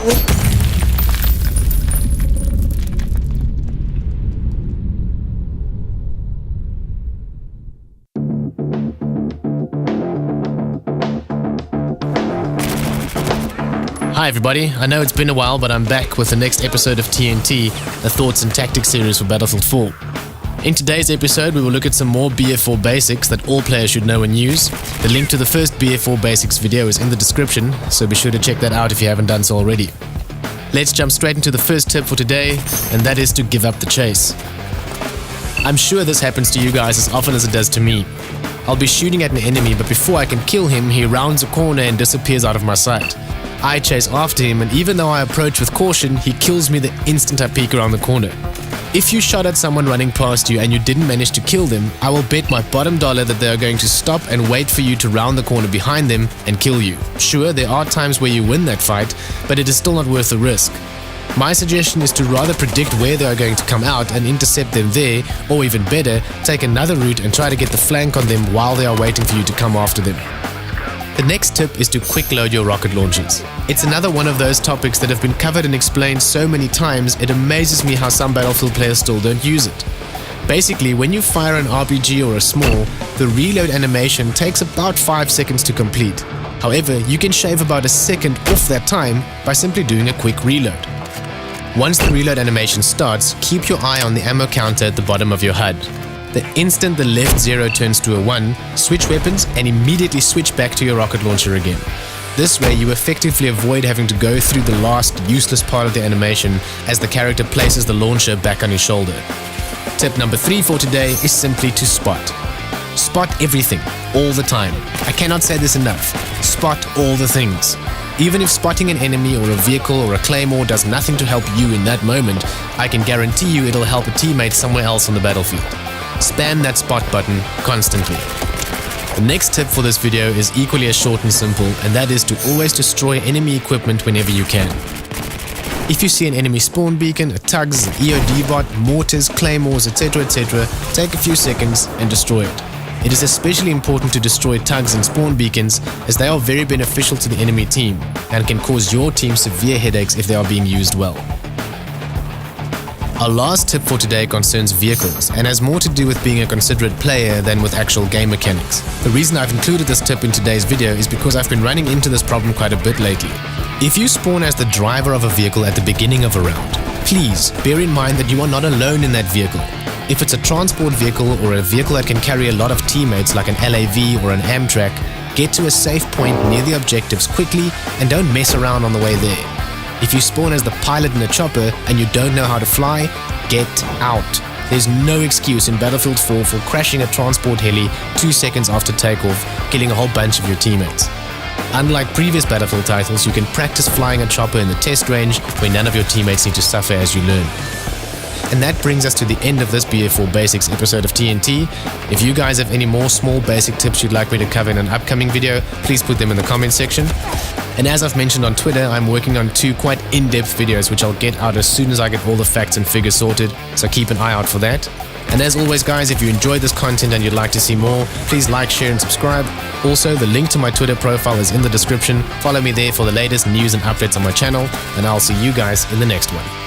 Hi everybody, I know it's been a while, but I'm back with the next episode of T.N.T, the Thoughts and Tactics series for Battlefield 4. In today's episode, we will look at some more BF4 basics that all players should know and use. The link to the first BF4 basics video is in the description, so be sure to check that out if you haven't done so already. Let's jump straight into the first tip for today, and that is to give up the chase. I'm sure this happens to you guys as often as it does to me. I'll be shooting at an enemy, but before I can kill him, he rounds a corner and disappears out of my sight. I chase after him, and even though I approach with caution, he kills me the instant I peek around the corner. If you shot at someone running past you and you didn't manage to kill them, I will bet my bottom dollar that they are going to stop and wait for you to round the corner behind them and kill you. Sure, there are times where you win that fight, but it is still not worth the risk. My suggestion is to rather predict where they are going to come out and intercept them there, or even better, take another route and try to get the flank on them while they are waiting for you to come after them. The next tip is to quick load your rocket launchers. It's another one of those topics that have been covered and explained so many times, it amazes me how some Battlefield players still don't use it. Basically, when you fire an RPG or a small, the reload animation takes about 5 seconds to complete. However, you can shave about a second off that time by simply doing a quick reload. Once the reload animation starts, keep your eye on the ammo counter at the bottom of your HUD. The instant the left 0 turns to a 1, switch weapons and immediately switch back to your rocket launcher again. This way you effectively avoid having to go through the last useless part of the animation as the character places the launcher back on his shoulder. Tip number 3 for today is simply to spot. Spot everything, all the time. I cannot say this enough. Spot all the things. Even if spotting an enemy or a vehicle or a claymore does nothing to help you in that moment, I can guarantee you it'll help a teammate somewhere else on the battlefield. Spam that spot button constantly. The next tip for this video is equally as short and simple, and that is to always destroy enemy equipment whenever you can. If you see an enemy spawn beacon, a tugs, an EOD bot, mortars, claymores, etc., take a few seconds and destroy it. It is especially important to destroy tugs and spawn beacons as they are very beneficial to the enemy team and can cause your team severe headaches if they are being used well. Our last tip for today concerns vehicles and has more to do with being a considerate player than with actual game mechanics. The reason I've included this tip in today's video is because I've been running into this problem quite a bit lately. If you spawn as the driver of a vehicle at the beginning of a round, please bear in mind that you are not alone in that vehicle. If it's a transport vehicle or a vehicle that can carry a lot of teammates like an LAV or an Amtrak, get to a safe point near the objectives quickly and don't mess around on the way there. If you spawn as the pilot in a chopper and you don't know how to fly, get out. There's no excuse in Battlefield 4 for crashing a transport heli 2 seconds after takeoff, killing a whole bunch of your teammates. Unlike previous Battlefield titles, you can practice flying a chopper in the test range where none of your teammates need to suffer as you learn. And that brings us to the end of this BF4 Basics episode of T.N.T. If you guys have any more small basic tips you'd like me to cover in an upcoming video, please put them in the comment section. And as I've mentioned on Twitter, I'm working on 2 quite in-depth videos which I'll get out as soon as I get all the facts and figures sorted, so keep an eye out for that. And as always guys, if you enjoyed this content and you'd like to see more, please like, share and subscribe. Also, the link to my Twitter profile is in the description. Follow me there for the latest news and updates on my channel, and I'll see you guys in the next one.